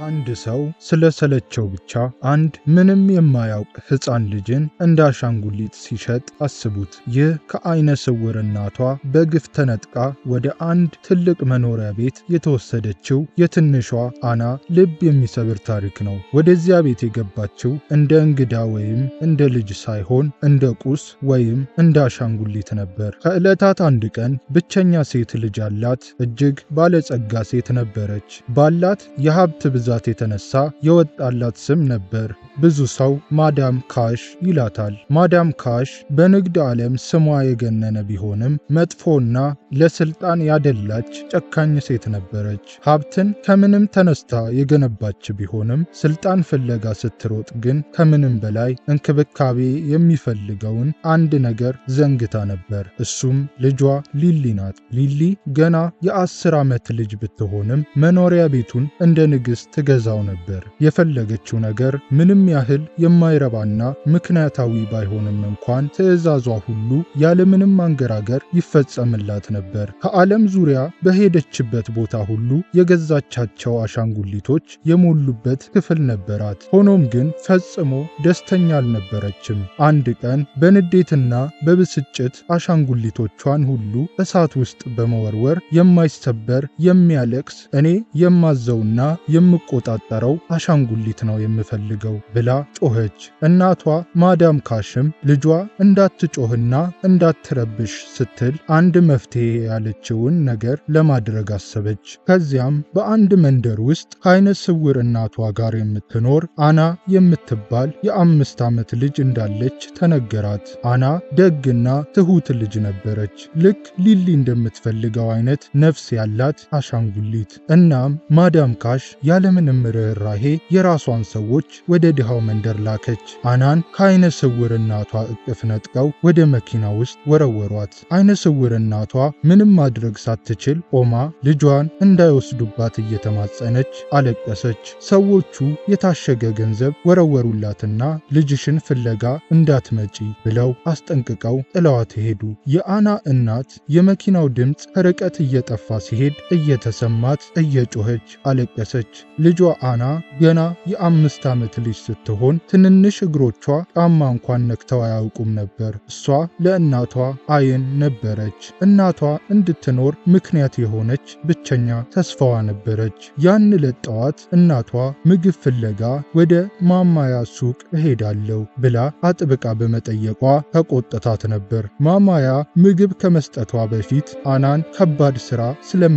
አንድ ሰው ስለሰለቸው ብቻ አንድ ምንም የማያውቅ ሕፃን ልጅን እንደ አሻንጉሊት ሲሸጥ አስቡት። ይህ ከዓይነ ስውር እናቷ በግፍ ተነጥቃ ወደ አንድ ትልቅ መኖሪያ ቤት የተወሰደችው የትንሿ አና ልብ የሚሰብር ታሪክ ነው። ወደዚያ ቤት የገባችው እንደ እንግዳ ወይም እንደ ልጅ ሳይሆን እንደ ቁስ ወይም እንደ አሻንጉሊት ነበር። ከዕለታት አንድ ቀን ብቸኛ ሴት ልጅ ያላት እጅግ ባለጸጋ ሴት ነበረች። ባላት የሀብት ብዛት የተነሳ የወጣላት ስም ነበር። ብዙ ሰው ማዳም ካሽ ይላታል። ማዳም ካሽ በንግድ ዓለም ስሟ የገነነ ቢሆንም መጥፎና ለስልጣን ያደላች ጨካኝ ሴት ነበረች። ሀብትን ከምንም ተነስታ የገነባች ቢሆንም ስልጣን ፍለጋ ስትሮጥ ግን ከምንም በላይ እንክብካቤ የሚፈልገውን አንድ ነገር ዘንግታ ነበር። እሱም ልጇ ሊሊ ናት። ሊሊ ገና የ10 ዓመት ልጅ ብትሆንም መኖሪያ ቤቱን እንደ ንግሥት ትገዛው ነበር። የፈለገችው ነገር ምንም ያህል የማይረባና ምክንያታዊ ባይሆንም እንኳን ትዕዛዟ ሁሉ ያለምንም አንገራገር ይፈጸምላት ነበር። ከዓለም ዙሪያ በሄደችበት ቦታ ሁሉ የገዛቻቸው አሻንጉሊቶች የሞሉበት ክፍል ነበራት። ሆኖም ግን ፈጽሞ ደስተኛ አልነበረችም። አንድ ቀን በንዴትና በብስጭት አሻንጉሊቶቿን ሁሉ እሳት ውስጥ በመወርወር የማይሰበር የሚያለቅስ እኔ የማዘውና የምቆጣጠረው አሻንጉሊት ነው የምፈልገው ብላ ጮኸች። እናቷ ማዳም ካሽም ልጇ እንዳትጮህና እንዳትረብሽ ስትል አንድ መፍትሄ ያለችውን ነገር ለማድረግ አሰበች። ከዚያም በአንድ መንደር ውስጥ ከዓይነ ስውር እናቷ ጋር የምትኖር አና የምትባል የ5 ዓመት ልጅ እንዳለች ተነገራት። አና ደግና ትሁት ልጅ ነበረች፣ ልክ ሊሊ እንደምትፈልገው አይነት ነፍስ ያላት አሻንጉሊት። እናም ማዳም ካሽ ያለምንም ርኅራኄ የራሷን ሰዎች ወደ ድሃው መንደር ላከች። አናን ከዓይነ ስውር እናቷ እቅፍ ነጥቀው ወደ መኪና ውስጥ ወረወሯት። ዓይነ ስውር እናቷ ምንም ማድረግ ሳትችል ቆማ ልጇን እንዳይወስዱባት እየተማጸነች አለቀሰች። ሰዎቹ የታሸገ ገንዘብ ወረወሩላትና ልጅሽን ፍለጋ እንዳትመጪ ብለው አስጠንቅቀው ጥለዋት ሄዱ። የአና እናት የመኪናው ድምፅ ከርቀት እየጠፋ ሲሄድ እየተሰማት እየጮኸች አለቀሰች። ልጇ አና ገና የ5 ዓመት ልጅ ስትሆን ትንንሽ እግሮቿ ጫማ እንኳን ነክተው አያውቁም ነበር። እሷ ለእናቷ አይን ነበረች። እናቷ እንድትኖር ምክንያት የሆነች ብቸኛ ተስፋዋ ነበረች። ያን ዕለት ጠዋት እናቷ ምግብ ፍለጋ ወደ ማማያ ሱቅ እሄዳለሁ ብላ አጥብቃ በመጠየቋ ተቆጥታት ነበር። ማማያ ምግብ ከመስጠቷ በፊት አናን ከባድ ሥራ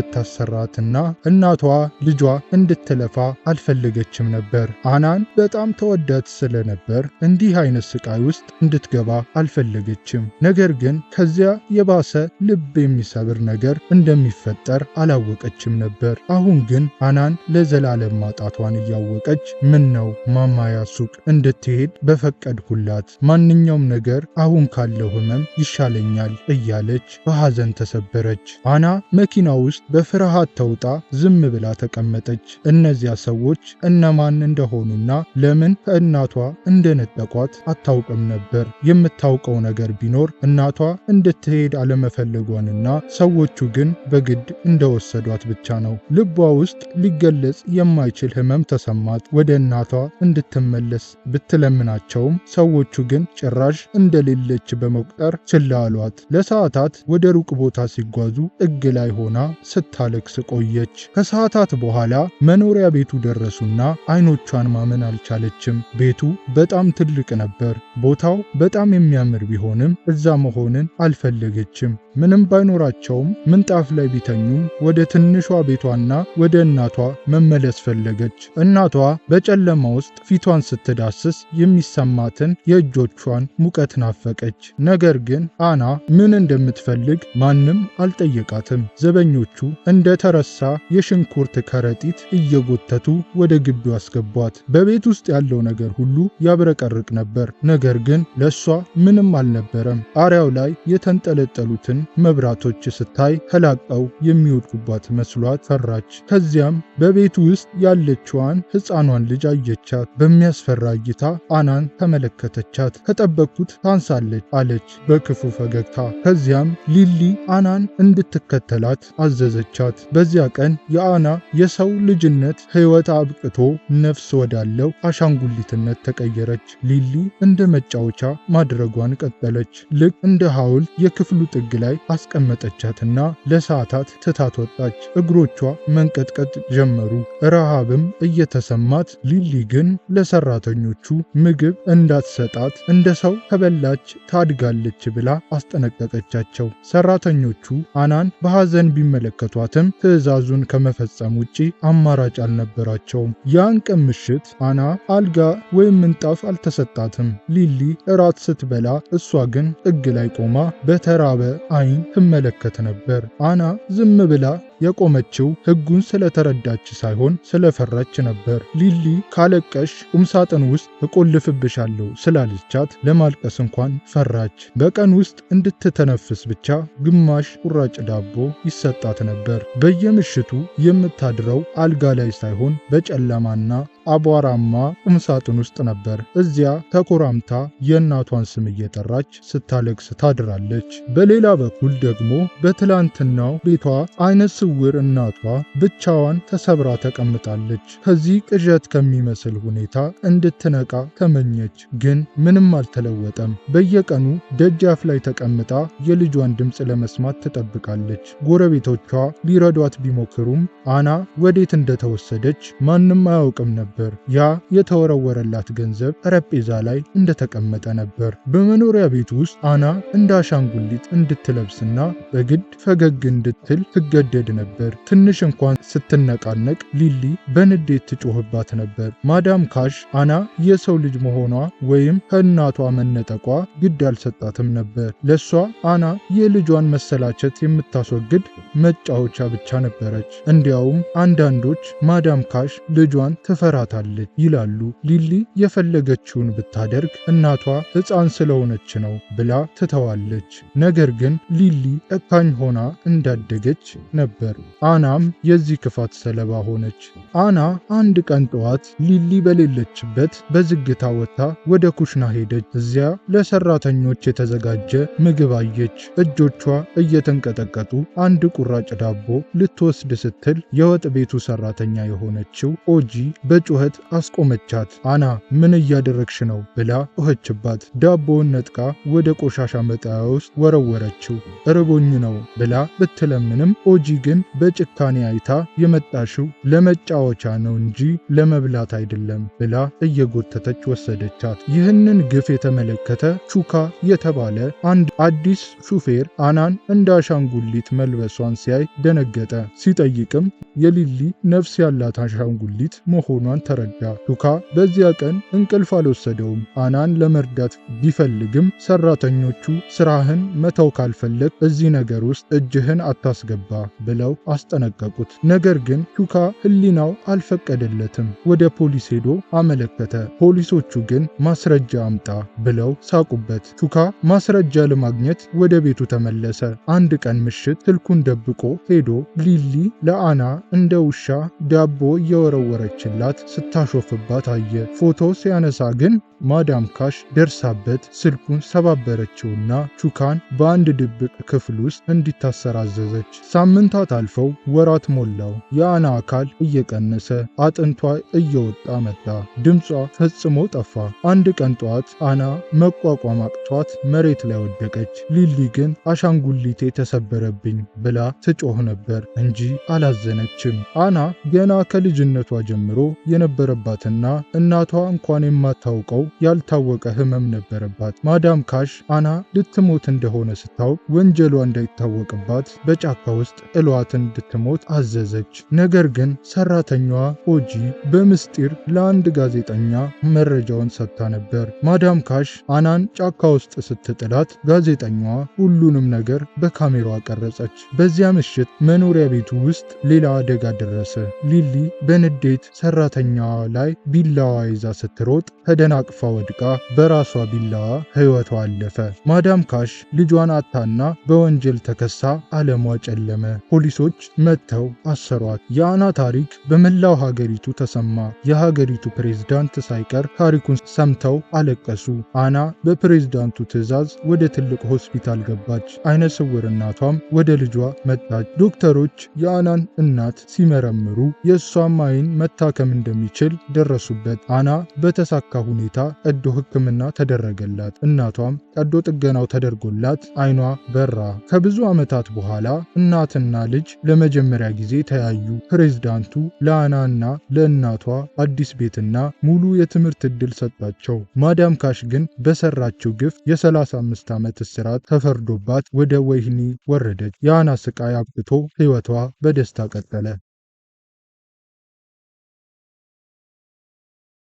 ስለምታሰራትና እናቷ ልጇ እንድትለፋ አልፈለገችም ነበር። አናን በጣም ተወዳት ስለነበር እንዲህ አይነት ስቃይ ውስጥ እንድትገባ አልፈለገችም። ነገር ግን ከዚያ የባሰ ልብ የሚሰብር ነገር እንደሚፈጠር አላወቀችም ነበር። አሁን ግን አናን ለዘላለም ማጣቷን እያወቀች ምን ነው ማማያ ሱቅ እንድትሄድ በፈቀድኩላት፣ ማንኛውም ነገር አሁን ካለው ሕመም ይሻለኛል እያለች በሐዘን ተሰበረች። አና መኪና ውስጥ በፍርሃት ተውጣ ዝም ብላ ተቀመጠች። እነዚያ ሰዎች እነማን እንደሆኑና ለምን ከእናቷ እንደነጠቋት አታውቅም ነበር። የምታውቀው ነገር ቢኖር እናቷ እንድትሄድ አለመፈለጓንና ሰዎቹ ግን በግድ እንደወሰዷት ብቻ ነው። ልቧ ውስጥ ሊገለጽ የማይችል ሕመም ተሰማት። ወደ እናቷ እንድትመለስ ብትለምናቸውም ሰዎቹ ግን ጭራሽ እንደሌለች በመቁጠር ችላ አሏት። ለሰዓታት ወደ ሩቅ ቦታ ሲጓዙ ጥግ ላይ ሆና ስታለቅስ ቆየች። ከሰዓታት በኋላ መኖሪያ ቤቱ ደረሱና አይኖቿን ማመን አልቻለችም። ቤቱ በጣም ትልቅ ነበር። ቦታው በጣም የሚያምር ቢሆንም እዛ መሆንን አልፈለገችም። ምንም ባይኖራቸውም ምንጣፍ ላይ ቢተኙም ወደ ትንሿ ቤቷና ወደ እናቷ መመለስ ፈለገች። እናቷ በጨለማ ውስጥ ፊቷን ስትዳስስ የሚሰማትን የእጆቿን ሙቀት ናፈቀች። ነገር ግን አና ምን እንደምትፈልግ ማንም አልጠየቃትም። ዘበኞቹ እንደ ተረሳ የሽንኩርት ከረጢት እየጎተቱ ወደ ግቢው አስገቧት። በቤት ውስጥ ያለው ነገር ሁሉ ያብረቀርቅ ነበር። ነገር ግን ለሷ ምንም አልነበረም። ጣሪያው ላይ የተንጠለጠሉትን መብራቶች ስታይ ተላቀው የሚወድቁባት መስሏት ፈራች። ከዚያም በቤቱ ውስጥ ያለችዋን ሕፃኗን ልጅ አየቻት። በሚያስፈራ እይታ አናን ተመለከተቻት። ከጠበቅኩት ታንሳለች አለች በክፉ ፈገግታ። ከዚያም ሊሊ አናን እንድትከተላት አዘዘቻት። በዚያ ቀን የአና የሰው ልጅነት ሕይወት አብቅቶ ነፍስ ወዳለው አሻንጉሊትነት ተቀየረች። ሊሊ እንደ መጫወቻ ማድረጓን ቀጠለች። ልክ እንደ ሐውልት የክፍሉ ጥግ ላይ አስቀመጠቻትና ለሰዓታት ትታት ወጣች። እግሮቿ መንቀጥቀጥ ጀመሩ። ረሃብም እየተሰማት ሊሊ ግን ለሰራተኞቹ ምግብ እንዳትሰጣት እንደ ሰው ከበላች ታድጋለች ብላ አስጠነቀቀቻቸው። ሰራተኞቹ አናን በሐዘን ቢመለከቷትም ትዕዛዙን ከመፈጸም ውጪ አማራጭ አልነበራቸውም። ያን ቀን ምሽት አና አልጋ ወይም ምንጣፍ አልተሰጣትም። ሊሊ እራት ስትበላ እሷ ግን ጥግ ላይ ቆማ በተራበ ዓይን ትመለከት ነበር። አና ዝም ብላ የቆመችው ሕጉን ስለተረዳች ሳይሆን ስለፈራች ነበር። ሊሊ ካለቀሽ ቁምሳጥን ውስጥ እቆልፍብሻለሁ ስላለቻት ለማልቀስ እንኳን ፈራች። በቀን ውስጥ እንድትተነፍስ ብቻ ግማሽ ቁራጭ ዳቦ ይሰጣት ነበር። በየምሽቱ የምታድረው አልጋ ላይ ሳይሆን በጨለማና አቧራማ ቁምሳጥን ውስጥ ነበር። እዚያ ተኮራምታ የእናቷን ስም እየጠራች ስታለቅስ ታድራለች። በሌላ በኩል ደግሞ በትላንትናው ቤቷ አይነ ስውር እናቷ ብቻዋን ተሰብራ ተቀምጣለች። ከዚህ ቅዠት ከሚመስል ሁኔታ እንድትነቃ ተመኘች፣ ግን ምንም አልተለወጠም። በየቀኑ ደጃፍ ላይ ተቀምጣ የልጇን ድምፅ ለመስማት ትጠብቃለች። ጎረቤቶቿ ሊረዷት ቢሞክሩም አና ወዴት እንደተወሰደች ማንም አያውቅም ነበር። ያ የተወረወረላት ገንዘብ ጠረጴዛ ላይ እንደተቀመጠ ነበር። በመኖሪያ ቤት ውስጥ አና እንደ አሻንጉሊት እንድትለብስና በግድ ፈገግ እንድትል ትገደድ ነበር። ትንሽ እንኳን ስትነቃነቅ ሊሊ በንዴት ትጮህባት ነበር። ማዳም ካሽ አና የሰው ልጅ መሆኗ ወይም ከእናቷ መነጠቋ ግድ አልሰጣትም ነበር። ለሷ አና የልጇን መሰላቸት የምታስወግድ መጫወቻ ብቻ ነበረች። እንዲያውም አንዳንዶች ማዳም ካሽ ልጇን ትፈራታለች ይላሉ። ሊሊ የፈለገችውን ብታደርግ እናቷ ሕፃን ስለሆነች ነው ብላ ትተዋለች። ነገር ግን ሊሊ ጨካኝ ሆና እንዳደገች ነበር። አናም የዚህ ክፋት ሰለባ ሆነች። አና አንድ ቀን ጠዋት ሊሊ በሌለችበት በዝግታ ወጥታ ወደ ኩሽና ሄደች። እዚያ ለሰራተኞች የተዘጋጀ ምግብ አየች። እጆቿ እየተንቀጠቀጡ አንድ ቁራጭ ዳቦ ልትወስድ ስትል የወጥ ቤቱ ሰራተኛ የሆነችው ኦጂ በጩኸት አስቆመቻት። አና ምን እያደረግሽ ነው ብላ ጮኸችባት። ዳቦውን ነጥቃ ወደ ቆሻሻ መጣያ ውስጥ ወረወረችው። እርቦኝ ነው ብላ ብትለምንም ኦጂ ግን በጭካኔ አይታ የመጣሽው ለመጫወቻ ነው እንጂ ለመብላት አይደለም ብላ እየጎተተች ወሰደቻት። ይህንን ግፍ የተመለከተ ቹካ የተባለ አንድ አዲስ ሹፌር አናን እንደ አሻንጉሊት መልበሷን ሲያይ ደነገጠ። ሲጠይቅም የሊሊ ነፍስ ያላት አሻንጉሊት መሆኗን ተረዳ። ቹካ በዚያ ቀን እንቅልፍ አልወሰደውም። አናን ለመርዳት ቢፈልግም ሰራተኞቹ ስራህን መተው ካልፈለግ እዚህ ነገር ውስጥ እጅህን አታስገባ ብለው አስጠነቀቁት። ነገር ግን ቹካ ሕሊናው አልፈቀደለትም። ወደ ፖሊስ ሄዶ አመለከተ። ፖሊሶቹ ግን ማስረጃ አምጣ ብለው ሳቁበት። ቹካ ማስረጃ ለማግኘት ወደ ቤቱ ተመለሰ። አንድ ቀን ምሽት ስልኩን ደብቆ ሄዶ ሊሊ ለአና እንደ ውሻ ዳቦ እየወረወረችላት ስታሾፍባት አየ። ፎቶ ሲያነሳ ግን ማዳም ካሽ ደርሳበት ስልኩን ሰባበረችውና ቹካን በአንድ ድብቅ ክፍል ውስጥ እንዲታሰር አዘዘች። ሳምንታት አልፈው ወራት ሞላው። የአና አካል እየቀነሰ አጥንቷ እየወጣ መጣ። ድምጿ ፈጽሞ ጠፋ። አንድ ቀን ጠዋት አና መቋቋም አቅቷት መሬት ላይ ወደቀች። ሊሊ ግን አሻንጉሊቴ ተሰበረብኝ ብላ ትጮህ ነበር እንጂ አላዘነችም። አና ገና ከልጅነቷ ጀምሮ የነበረባትና እናቷ እንኳን የማታውቀው ያልታወቀ ህመም ነበረባት። ማዳም ካሽ አና ልትሞት እንደሆነ ስታውቅ ወንጀሏ እንዳይታወቅባት በጫካ ውስጥ ጥሏት እንድትሞት አዘዘች። ነገር ግን ሰራተኛዋ ኦጂ በምስጢር ለአንድ ጋዜጠኛ መረጃውን ሰጥታ ነበር። ማዳም ካሽ አናን ጫካ ውስጥ ስትጥላት ጋዜጠኛዋ ሁሉንም ነገር በካሜራዋ ቀረጸች። በዚያ ምሽት መኖሪያ ቤቱ ውስጥ ሌላ አደጋ ደረሰ። ሊሊ በንዴት ሰራተኛ ጓደኛዋ ላይ ቢላዋ ይዛ ስትሮጥ ተደናቅፋ ወድቃ በራሷ ቢላዋ ሕይወቷ አለፈ። ማዳም ካሽ ልጇን አታና በወንጀል ተከሳ ዓለሟ ጨለመ። ፖሊሶች መጥተው አሰሯት። የአና ታሪክ በመላው ሀገሪቱ ተሰማ። የሀገሪቱ ፕሬዝዳንት ሳይቀር ታሪኩን ሰምተው አለቀሱ። አና በፕሬዝዳንቱ ትዕዛዝ ወደ ትልቅ ሆስፒታል ገባች። አይነ ስውር እናቷም ወደ ልጇ መጣች። ዶክተሮች የአናን እናት ሲመረምሩ የእሷም አይን መታከም እንደሚችል ደረሱበት። አና በተሳካ ሁኔታ ቀዶ ሕክምና ተደረገላት። እናቷም ቀዶ ጥገናው ተደርጎላት አይኗ በራ። ከብዙ ዓመታት በኋላ እናትና ልጅ ለመጀመሪያ ጊዜ ተያዩ። ፕሬዝዳንቱ ለአናና ለእናቷ አዲስ ቤትና ሙሉ የትምህርት ዕድል ሰጣቸው። ማዳም ካሽ ግን በሰራችው ግፍ የ35 ዓመት እስራት ተፈርዶባት ወደ ወህኒ ወረደች። የአና ስቃይ አብቅቶ ሕይወቷ በደስታ ቀጠለ።